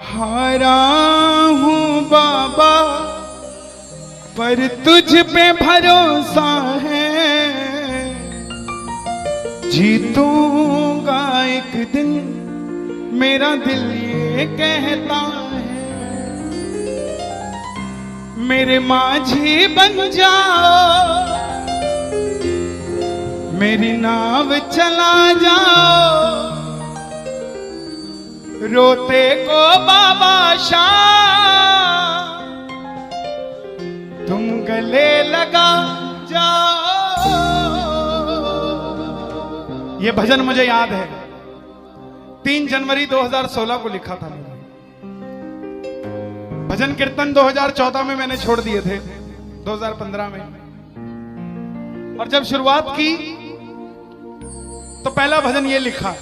हारा हूँ बाबा पर तुझ पे भरोसा है, जीतूंगा एक दिन मेरा दिल ये कहता है। मेरे माझी बन जाओ, मेरी नाव चला जाओ, रोते को बाबा शाम तुम गले लगा जाओ। ये भजन मुझे याद है, 3 जनवरी 2016 को लिखा था मैंने। भजन कीर्तन 2014 में मैंने छोड़ दिए थे, 2015 में। और जब शुरुआत की तो पहला भजन ये लिखा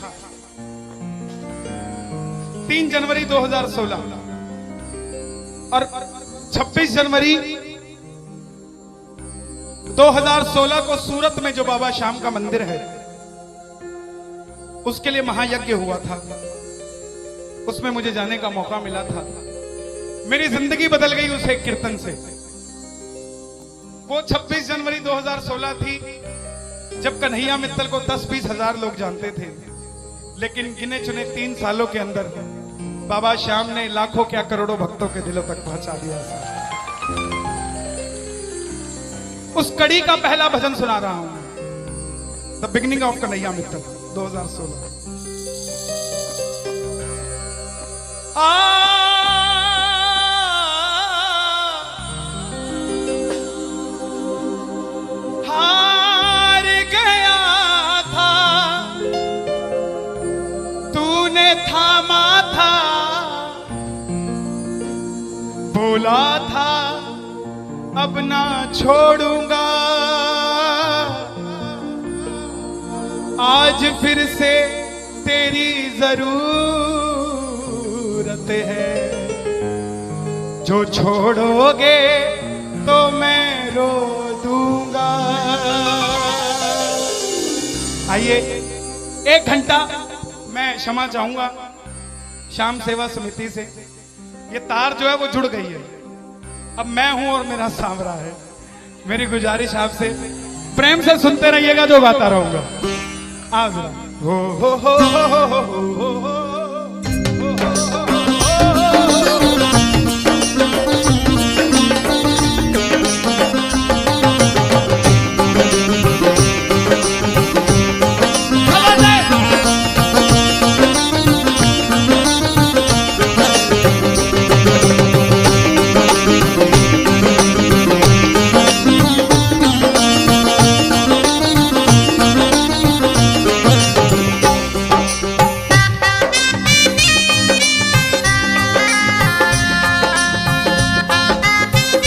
3 जनवरी 2016। और 26 जनवरी 2016 को सूरत में जो बाबा श्याम का मंदिर है उसके लिए महायज्ञ हुआ था, उसमें मुझे जाने का मौका मिला था। मेरी जिंदगी बदल गई उस एक कीर्तन से। वो 26 जनवरी 2016 थी जब कन्हैया मित्तल को 10-20 हजार लोग जानते थे, लेकिन गिने चुने 3 सालों के अंदर बाबा श्याम ने लाखों क्या करोड़ों भक्तों के दिलों तक पहुंचा दिया। उस कड़ी का पहला भजन सुना रहा हूं, the beginning of Kanhaiya Mittal 2016। हार गया था तूने थामा था, बोला था अब ना छोड़ूंगा, आज फिर से तेरी जरूरत है, जो छोड़ोगे तो मैं रो दूंगा। आइए 1 घंटा मैं क्षमा चाहूंगा श्याम सेवा समिति से। ये तार जो है वो जुड़ गई है, अब मैं हूं और मेरा सांवरा है। मेरी गुजारिश आपसे प्रेम से सुनते रहिएगा, जो गाता रहूंगा। आज हो हो हो हो हो हो हो हो।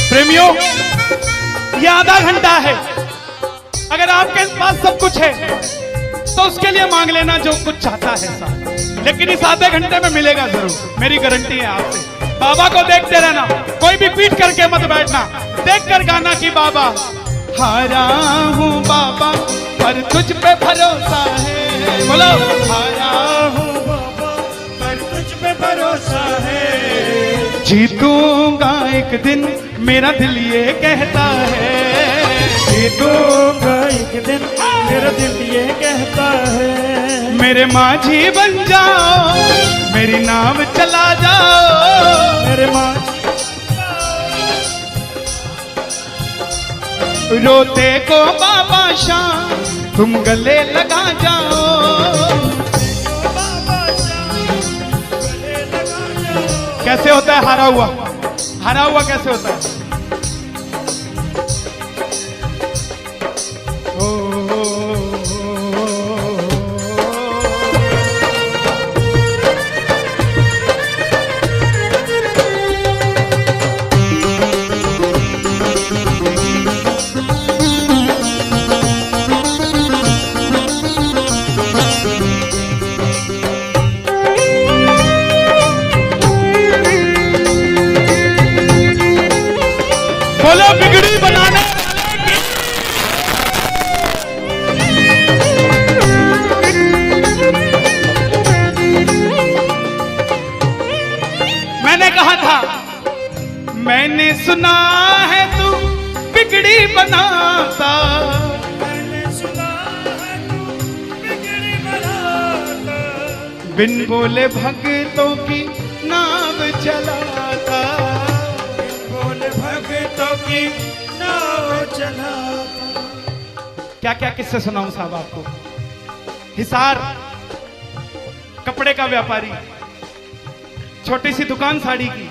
प्रेमियों, ये आधा घंटा है। अगर आपके पास सब कुछ है तो उसके लिए मांग लेना जो कुछ चाहता है साहब, लेकिन इस आधे घंटे में मिलेगा जरूर, मेरी गारंटी है आपसे। बाबा को देखते रहना, कोई भी पीठ करके मत बैठना, देख कर गाना कि बाबा हारा हूँ बाबा पर तुझ पे भरोसा है। बोलो हारा हूँ बाबा पर तुझ पे भरोसा है, जीतूंगा एक दिन मेरा दिल ये कहता है, जीतूंगा एक दिन मेरा दिल ये कहता है। मेरे माझी बन जाओ, मेरी नाव चला जाओ, मेरे माझी रोते को बाबा शाम तुम गले लगा जाओ। कैसे होता है हारा हुआ? हारा हुआ कैसे होता है? था, मैंने सुना है तू बिगड़ी बनाता, मैंने सुना है तू बिगड़ी बनाता, बिन बोले भक्तों की नाव चलाता, बोले भक्तों की नाव चलाता। क्या क्या किस्से सुनाऊं साहब आपको। हिसार कपड़े का व्यापारी, छोटी सी दुकान साड़ी की,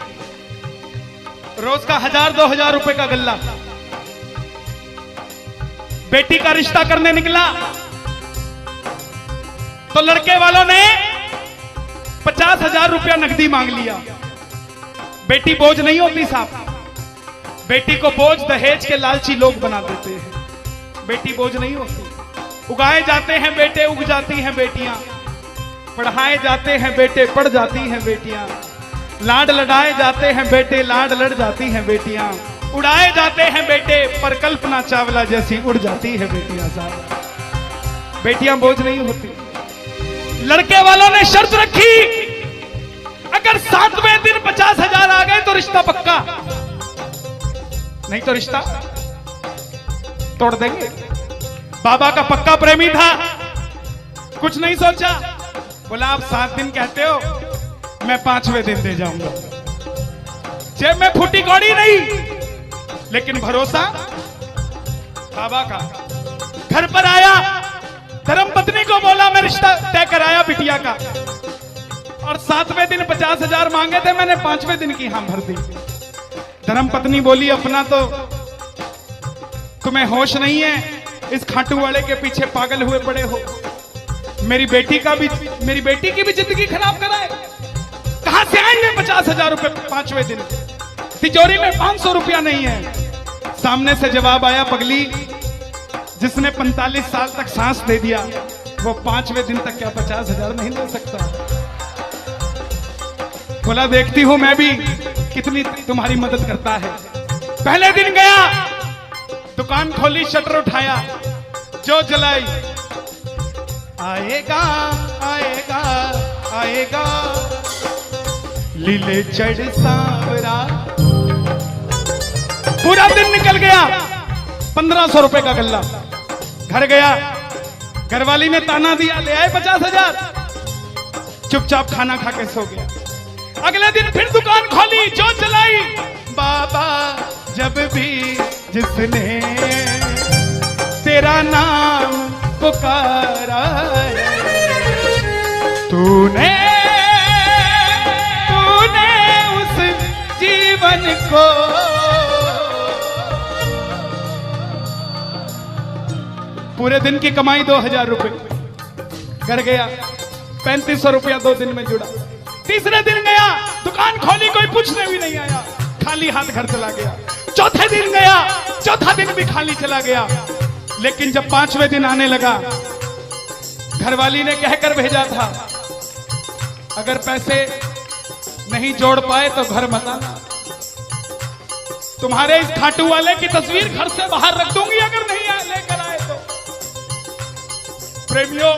रोज का 1000-2000 रुपए का गल्ला। बेटी का रिश्ता करने निकला तो लड़के वालों ने 50,000 रुपया नकदी मांग लिया। बेटी बोझ नहीं होती साहब, बेटी को बोझ दहेज के लालची लोग बना देते हैं। बेटी बोझ नहीं होती, उगाए जाते हैं बेटे, उग जाती हैं बेटियां, पढ़ाए जाते हैं बेटे, पढ़ जाती हैं बेटियां, लाड लड़ाए जाते हैं बेटे, लाड लड़ जाती हैं बेटियां, उड़ाए जाते हैं बेटे, पर कल्पना चावला जैसी उड़ जाती है बेटियां। साहब बेटियां बोझ नहीं होती। लड़के वालों ने शर्त रखी, अगर 7वें दिन 50,000 आ गए तो रिश्ता पक्का, नहीं तो रिश्ता तोड़ देंगे। बाबा का पक्का प्रेमी था, कुछ नहीं सोचा, बोला आप 7 दिन कहते हो, मैं 5वें दिन दे जाऊंगा। जेब में फूटी कौड़ी नहीं, लेकिन भरोसा बाबा का। घर पर आया, धर्मपत्नी को बोला मैं रिश्ता तय कराया बिटिया का, और 7वें दिन 50,000 मांगे थे, मैंने 5वें दिन की हां भर दी। धर्मपत्नी बोली अपना तो तुम्हें होश नहीं है, इस खाटू वाले के पीछे पागल हुए पड़े हो, मेरी बेटी की भी जिंदगी खराब कराए, कहां से आएंगे 50,000 रुपए 5वें दिन, तिजोरी में 500 रुपया नहीं है। सामने से जवाब आया, पगली जिसने 45 साल तक सांस दे दिया वो 5वें दिन तक क्या 50,000 नहीं दे सकता। बोला देखती हूं मैं भी कितनी तुम्हारी मदद करता है। पहले दिन गया, दुकान खोली, शटर उठाया, जो जलाई, आएगा आएगा आएगा लीले चढ़ सांवरा। पूरा दिन निकल गया, 1500 रुपए का गल्ला। घर गया, घरवाली ने ताना दिया, ले आए 50,000, चुपचाप खाना खा के सो गया। अगले दिन फिर दुकान खोली, जो चलाई, बाबा जब भी जिसने तेरा नाम पुकारा, तूने उस जीवन को पूरे दिन की कमाई 2,000 रुपए। घर गया, 3500 रुपया 2 दिन में जुड़ा। तीसरे दिन गया, दुकान खोली, कोई पूछने भी नहीं आया, खाली हाथ घर चला गया। चौथे दिन गया, चौथा दिन भी खाली चला गया। लेकिन जब 5वें दिन आने लगा, घरवाली ने कहकर भेजा था, अगर पैसे नहीं जोड़ पाए तो घर मत आना, तुम्हारे इस खाटू वाले की तस्वीर घर से बाहर रख दूंगी अगर नहीं लेकर आए तो। प्रेमियों,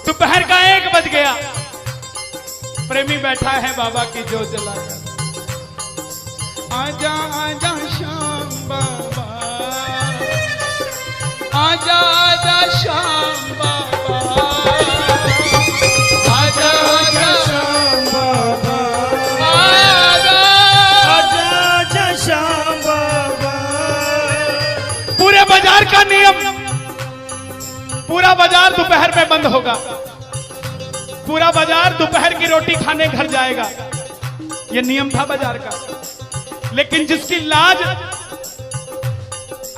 दोपहर का 1 बज गया, प्रेमी बैठा है बाबा की जोत जलाकर। आजा आजा श्याम बाबा, आजा आजा श्याम बाबा, आजा आजा श्याम बाबा, आजा आजा आजा श्याम बाबा। पूरे बाजार का नियम, पूरा बाजार दोपहर में बंद होगा, पूरा बाजार दोपहर की रोटी खाने घर जाएगा, यह नियम था बाजार का। लेकिन जिसकी लाज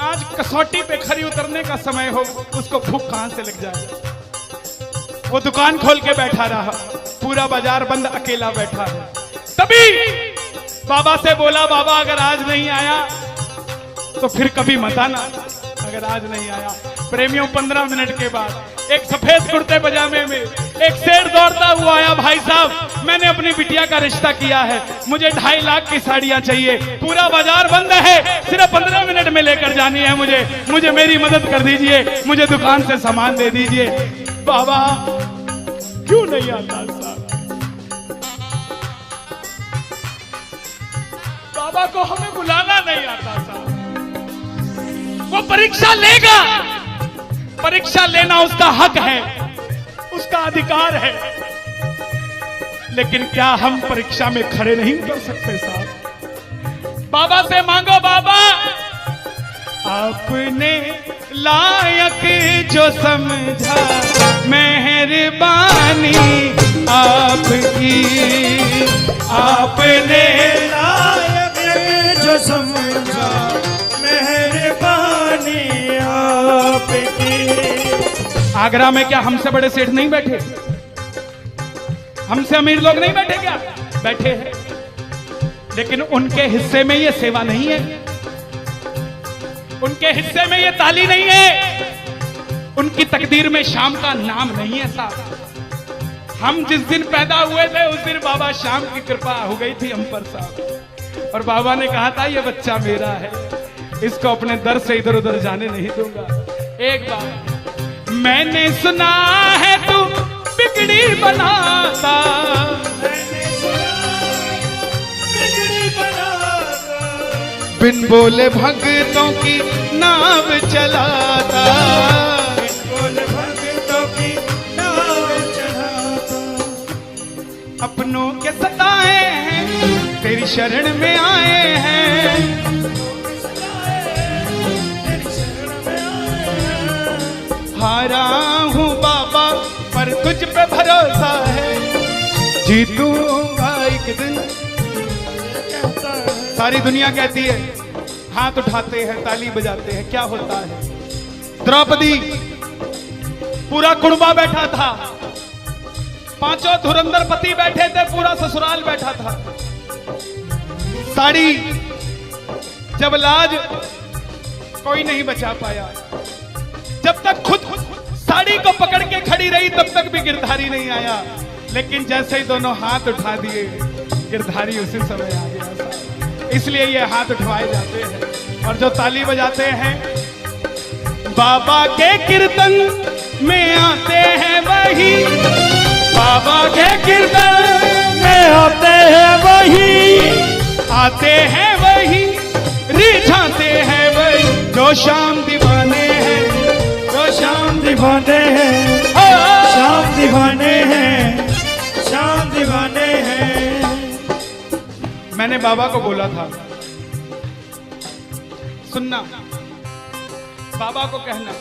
आज कसौटी पे खरी उतरने का समय हो, उसको भूख कहां से लग जाए। वो दुकान खोल के बैठा रहा, पूरा बाजार बंद, अकेला बैठा है। तभी बाबा से बोला, बाबा अगर आज नहीं आया तो फिर कभी मत आना, अगर आज नहीं आया। प्रेमियों, 15 मिनट के बाद एक सफेद कुर्ते पजामे में एक शेर दौड़ता हुआ आया, भाई साहब मैंने अपनी बिटिया का रिश्ता किया है, मुझे 2.5 लाख की साड़ियां चाहिए, पूरा बाजार बंद है, सिर्फ 15 मिनट में लेकर जानी है मुझे मेरी मदद कर दीजिए, मुझे दुकान से सामान दे दीजिए। बाबा क्यों नहीं आता साहब? बाबा को हमें बुलाना नहीं आता साहब। वो परीक्षा लेगा, परीक्षा लेना उसका हक है, उसका अधिकार है, लेकिन क्या हम परीक्षा में खड़े नहीं कर सकते साहब? बाबा से मांगो, बाबा आपने लायक जो समझा, मेहरबानी आपकी, आपने लायक जो समझा, मेहरबानी आपकी। आगरा में क्या हमसे बड़े सेठ नहीं बैठे? हमसे अमीर लोग नहीं बैठे क्या? बैठे हैं, लेकिन उनके हिस्से में ये सेवा नहीं है, उनके हिस्से में ये ताली नहीं है, उनकी तकदीर में शाम का नाम नहीं है साहब। हम जिस दिन पैदा हुए थे उस दिन बाबा शाम की कृपा हो गई थी हम पर साहब, और बाबा ने कहा था ये बच्चा मेरा है, इसको अपने दर से इधर उधर जाने नहीं दूंगा। एक बार मैंने सुना है तू बिगड़ी बनाता, बिन बोले भक्तों की नाव चलाता, बिन बोले भक्तों की नाव चलाता। अपनों के सताए हैं तेरी शरण में आए हैं, हारा हूँ बाबा पर तुझ पे भरोसा है, जीतूंगा एक दिन। सारी दुनिया कहती है, हाथ उठाते हैं, ताली बजाते हैं, क्या होता है? द्रौपदी पूरा कुड़बा बैठा था, पांचों धुरंधर पति बैठे थे, पूरा ससुराल बैठा था। साड़ी जब लाज कोई नहीं बचा पाया, जब तक खुद साड़ी को पकड़ के खड़ी रही तब तक भी गिरधारी नहीं आया, लेकिन जैसे ही दोनों हाथ उठा दिए गिरधारी उसी समय आ गया। इसलिए ये हाथ उठवाए जाते हैं और जो ताली बजाते हैं बाबा के कीर्तन में आते हैं वही, बाबा के कीर्तन में आते हैं वही, आते हैं वही, रिझाते हैं वही, जो शाम दीवाने हैं, जो शाम दीवाने हैं, शाम दीवाने हैं, शाम दीवाने हैं। मैंने बाबा को बोला था, सुनना, बाबा को कहना,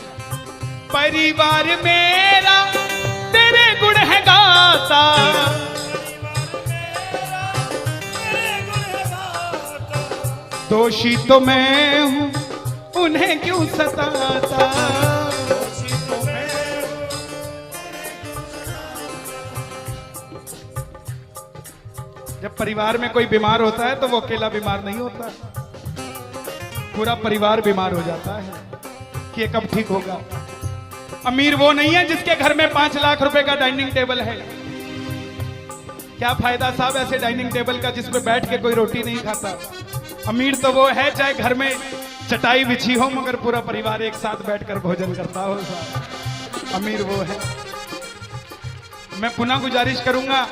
परिवार मेरा तेरे गुण है गाता, दोषी तो मैं हूं उन्हें क्यों सताता। जब परिवार में कोई बीमार होता है तो वो अकेला बीमार नहीं होता, पूरा परिवार बीमार हो जाता है कि ये कब ठीक होगा। अमीर वो नहीं है जिसके घर में 5 लाख रुपए का डाइनिंग टेबल है। क्या फायदा साहब ऐसे डाइनिंग टेबल का जिसमें बैठ के कोई रोटी नहीं खाता। अमीर तो वो है चाहे घर में चटाई बिछी हो मगर पूरा परिवार एक साथ बैठकर भोजन करता हो साहब, अमीर वो है। मैं पुनः गुजारिश करूंगा,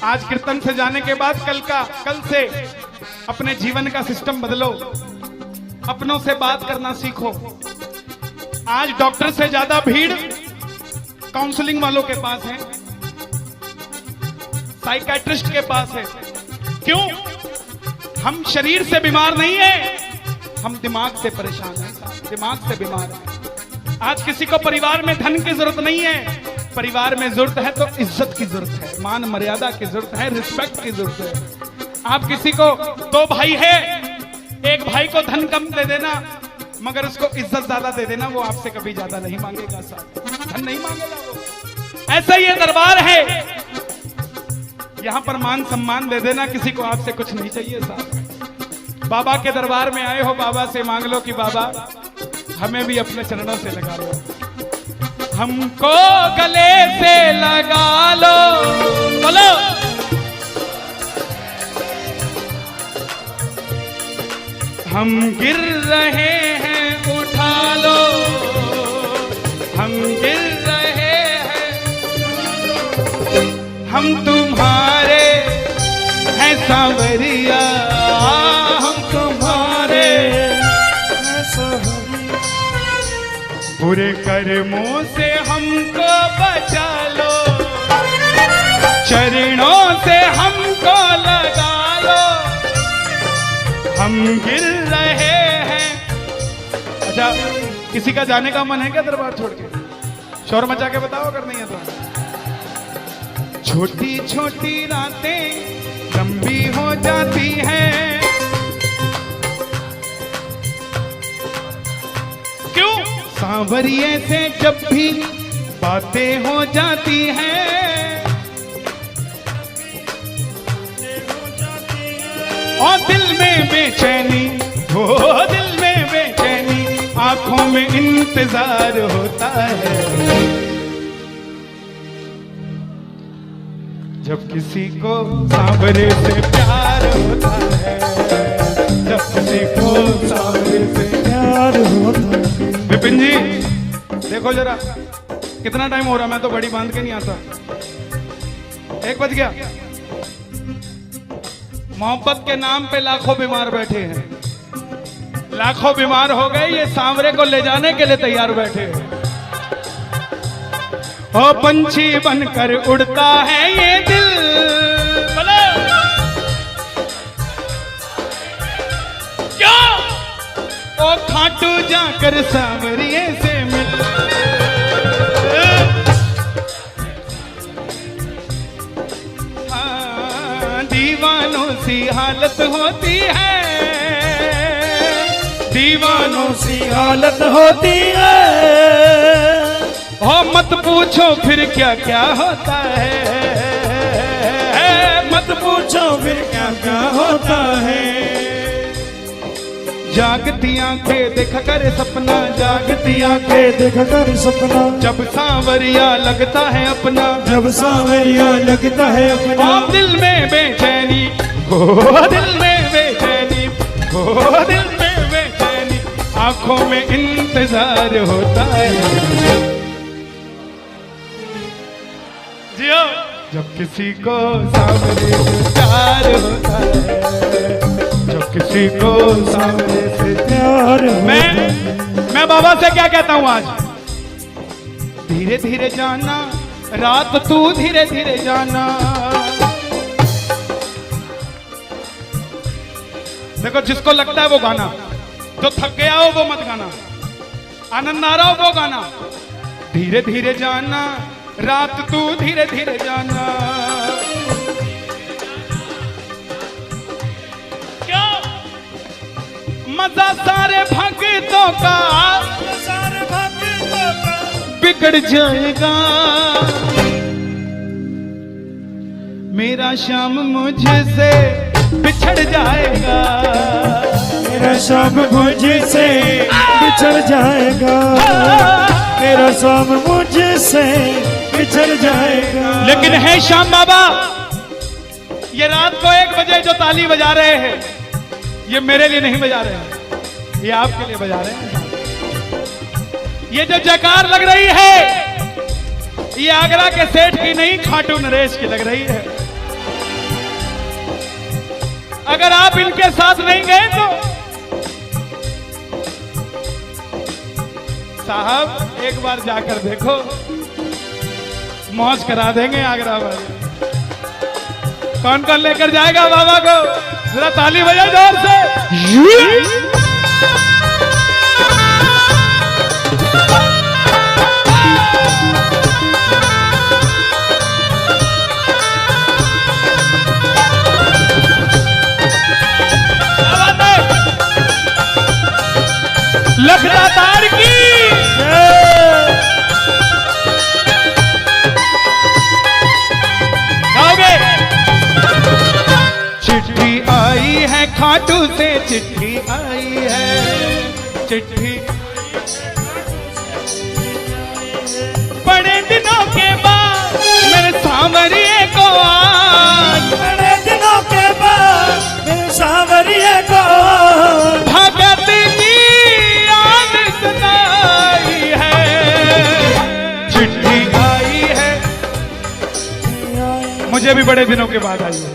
आज कीर्तन से जाने के बाद कल से अपने जीवन का सिस्टम बदलो, अपनों से बात करना सीखो। आज डॉक्टर से ज्यादा भीड़ काउंसलिंग वालों के पास है, साइकियाट्रिस्ट के पास है। क्यों? हम शरीर से बीमार नहीं है, हम दिमाग से परेशान हैं, दिमाग से बीमार हैं। आज किसी को परिवार में धन की जरूरत नहीं है, परिवार में जरूरत है तो इज्जत की जरूरत है, मान मर्यादा की जरूरत है, रिस्पेक्ट की जरूरत है। आप किसी को 2 भाई है, एक भाई को धन कम दे देना मगर उसको इज्जत ज्यादा दे देना, वो आपसे कभी ज्यादा नहीं मांगेगा साहब, धन नहीं मांगेगा वो। ऐसा ये दरबार है, यहां पर मान सम्मान दे देना, किसी को आपसे कुछ नहीं चाहिए साहब। बाबा के दरबार में आए हो, बाबा से मांग लो कि बाबा हमें भी अपने चरणों से लगा लो, हमको गले से लगा लो, बोलो हम गिर रहे हैं उठा लो, हम गिर रहे हैं, हम तुम्हारे है सांवरिया हम तुम्हारे, बुरे कर्मों से हमको बचा लो, चरणों से हमको लगा लो, हम गिर रहे हैं। अच्छा, किसी का जाने का मन है क्या दरबार छोड़ के? शोर मचा के बताओ अगर नहीं है तो। छोटी छोटी रातें लंबी हो जाती हैं, क्यों? सांवरिये से जब भी बातें हो जाती हैं, और दिल में बेचैनी, हो दिल में बेचैनी, आंखों में इंतजार होता है। जब किसी को सांवरे से प्यार होता है, जब किसी को सांवरे से प्यार होता है। विपिन जी देखो जरा कितना टाइम हो रहा, मैं तो बड़ी बांध के नहीं आता। 1 बज गया। मोहब्बत के नाम पे लाखों बीमार बैठे हैं, लाखों बीमार हो गए, ये सांवरे को ले जाने के लिए तैयार बैठे हैं। ओ पंछी बनकर उड़ता है ये दिल, बोलो क्या? ओ खाटू जाकर सांवरिये से मिल, हाँ, दीवानों सी हालत होती है, दीवानों सी हालत होती है। हो मत पूछो फिर क्या क्या होता है, मत पूछो फिर क्या क्या होता है। जागती आंखें देखा कर सपना, जागती आंखें देखा कर सपना, जब सांवरिया लगता है अपना, जब सांवरिया लगता है अपना। ओ दिल में बेचैनी, हो दिल में बेचैनी, हो दिल में बेचैनी, आंखों में इंतजार होता है। जियो जब किसी को सांवरे से प्यार होता है, जब किसी को सांवरे से प्यार मैं बाबा से क्या कहता हूं आज? धीरे धीरे जाना, रात तू धीरे धीरे जाना। देखो जिसको लगता है वो गाना, जो थक गया हो वो मत गाना, आनंद आ रहा हो वो गाना। धीरे धीरे जाना, रात तू धीरे धीरे जाना। क्या मजा सारे भक्तों का, सारे भक्तों का बिगड़ जाएगा। मेरा श्याम मुझसे बिछड़ जाएगा, मेरा श्याम मुझसे बिछड़ जाएगा, मेरा श्याम मुझसे बिछड़ जाएगा। लेकिन है श्याम बाबा, ये रात को 1 बजे जो ताली बजा रहे हैं, ये मेरे लिए नहीं बजा रहे हैं, ये आपके लिए बजा रहे हैं। ये जो जयकार लग रही है, ये आगरा के सेठ की नहीं, खाटू नरेश की लग रही है। अगर आप इनके साथ नहीं गए तो साहब एक बार जाकर देखो, मौज करा देंगे आगरा वाले। कौन कौन लेकर जाएगा बाबा को? जरा ताली बजाओ जोर से। लखदातार की गाओगे? चिट्ठी आई है खाटू से, चिट्ठी आई है, चिट्ठी बड़े दिनों के बाद मेरे सांवरिये को आज, बड़े दिनों के बाद मेरे सांवरिये को भगत की याद सताई है। चिट्ठी आई है, मुझे भी बड़े दिनों के बाद आई है।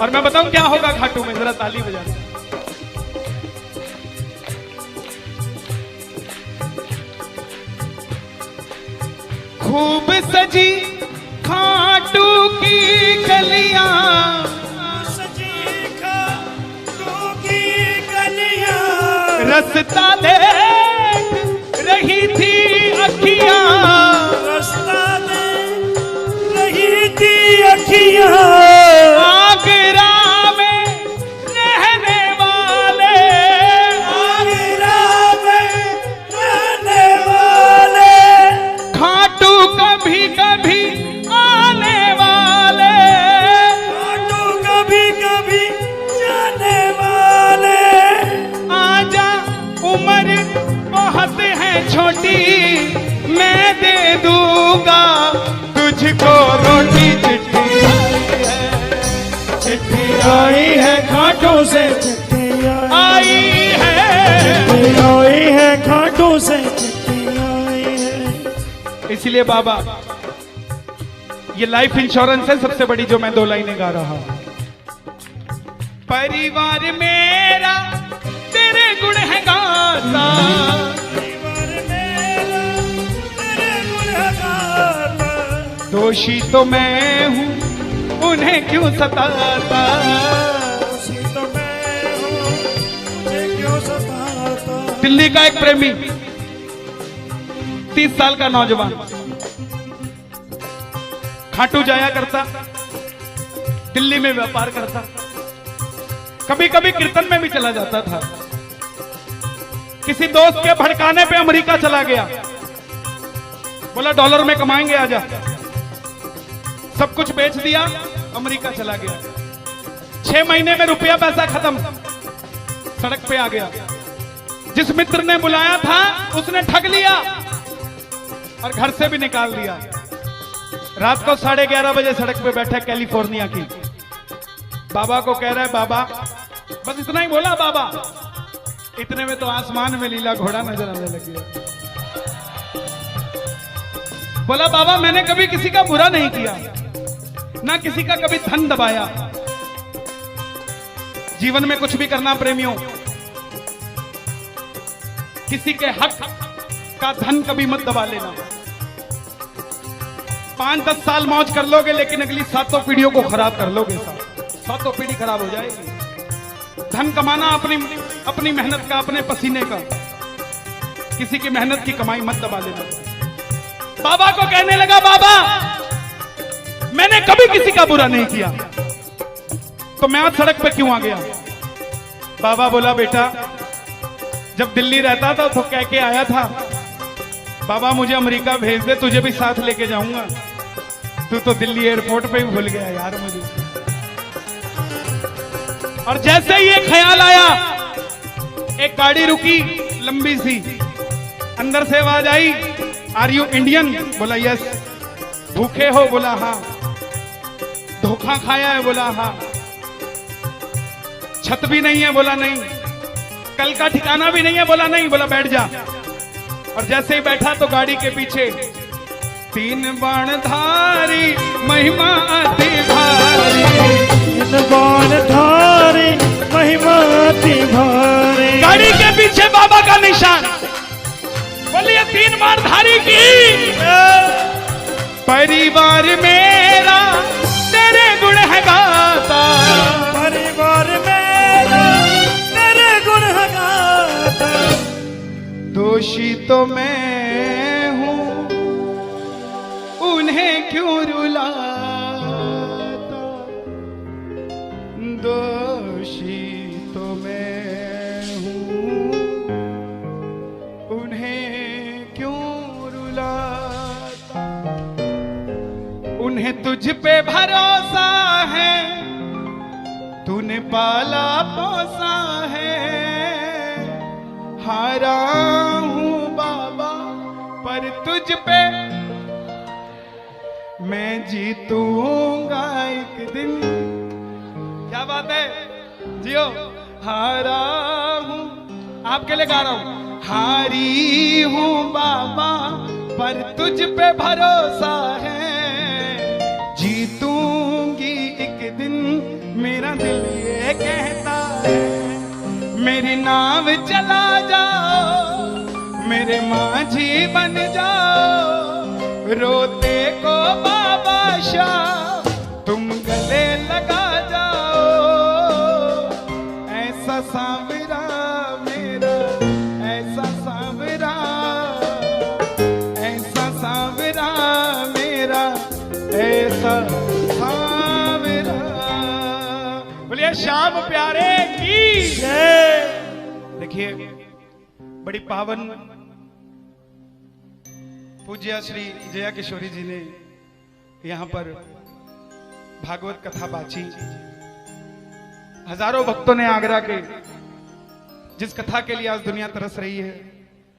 और मैं बताऊं क्या होगा घाटू में, जरा ताली बजा दो। खूब सजी खाटू की गलियां, सजी खाटू की गलियां, रास्ता देख रही थी अखियां, रास्ता देख रही थी अखियां, आगरा में रहने वाले, आगरा में रहने वाले, खाटू कभी कभी आने वाले, खाटू कभी कभी जाने वाले, आजा उम्र बहुत है छोटी, मैं दे दूंगा तुझको रोटी। चिट्ठी आई है खाटू से, चिट्ठी आई है, आई है खाटू से, चिट्ठी आई है। इसलिए बाबा ये लाइफ इंश्योरेंस है सबसे बड़ी जो मैं 2 लाइनें गा रहा हूं। परिवार मेरा तेरे गुण है गाता, परिवार मेरा तेरे गुण है गाता, दोषी तो मैं हूं उन्हें क्यों सताता, उसी तो मैं हूँ, मुझे क्यों सताता। दिल्ली का एक प्रेमी 30 साल का नौजवान खाटू जाया करता, दिल्ली में व्यापार करता, कभी कभी कीर्तन में भी चला जाता था। किसी दोस्त के भड़काने पे अमेरिका चला गया, बोला डॉलर में कमाएंगे आजा, सब कुछ बेच दिया, अमेरिका चला गया। 6 महीने में रुपया पैसा खत्म, सड़क पे आ गया। जिस मित्र ने बुलाया था उसने ठग लिया और घर से भी निकाल दिया। रात को 11:30 बजे सड़क पे बैठा कैलिफोर्निया की, बाबा को कह रहा है बाबा, बस इतना ही बोला बाबा, इतने में तो आसमान में लीला घोड़ा नजर आने लग गया। बोला बाबा मैंने कभी किसी का बुरा नहीं किया, ना किसी का कभी धन दबाया, जीवन में कुछ भी करना प्रेमियों, किसी के हक का धन कभी मत दबा लेना। 5-10 साल मौज कर लोगे लेकिन अगली 7 पीढ़ियों को खराब कर लोगे, 7 पीढ़ी खराब हो जाएगी। धन कमाना अपनी मेहनत का, अपने पसीने का, किसी की मेहनत की कमाई मत दबा लेना। बाबा को कहने लगा बाबा मैंने कभी किसी का बुरा नहीं किया, तो मैं आज सड़क पे क्यों आ गया। बाबा बोला बेटा जब दिल्ली रहता था तो कह के आया था बाबा मुझे अमेरिका भेज दे, तुझे भी साथ लेके जाऊंगा, तू तो दिल्ली एयरपोर्ट पे ही भूल गया यार मुझे। और जैसे ही ये ख्याल आया, एक गाड़ी रुकी लंबी सी, अंदर से आवाज आई आर यू इंडियन, बोला यस। भूखे हो, बोला हाँ। धोखा खाया है, बोला हाँ। छत भी नहीं है, बोला नहीं। कल का ठिकाना भी नहीं है, बोला नहीं। बोला बैठ जा। और जैसे ही बैठा तो गाड़ी के पीछे 3 बाणधारी महिमा अति भारी, 3 बाणधारी महिमा अति भारी, गाड़ी के पीछे बाबा का निशान। बोलिए 3 बाणधारी की। परिवार मेरा तेरे गुण है गाता, परिवार मेरा तेरे गुण है गाता, दोषी तो मैं हूं उन्हें क्यों रुलाता, दोषी तो मैं हूं उन्हें क्यों रुलाता। उन्हें तुझ पे भरोसा है, तूने पाला पोसा है, हारा हूं बाबा पर तुझ पे मैं जीतूंगा एक दिन। क्या बात है, जियो। हारा हूं, आपके लिए गा रहा हूं। हारी हूं बाबा पर तुझ पे भरोसा है, जीतूंगी एक दिन मेरा दिल ये कहता है मेरी नाव चला जाओ, मेरे माझी बन जाओ, रोते को बाबा शाह तुम गले लगा जाओ। ऐसा सांवरा मेरा, ऐसा सांवरा, ऐसा सांवरा मेरा, ऐसा सांवरा। बोलिए श्याम प्यारे की जय। देखिए बड़ी पावन पूज्य श्री जया किशोरी जी ने यहाँ पर भागवत कथा बाची। हजारों भक्तों ने आगरा के जिस कथा के लिए आज दुनिया तरस रही है,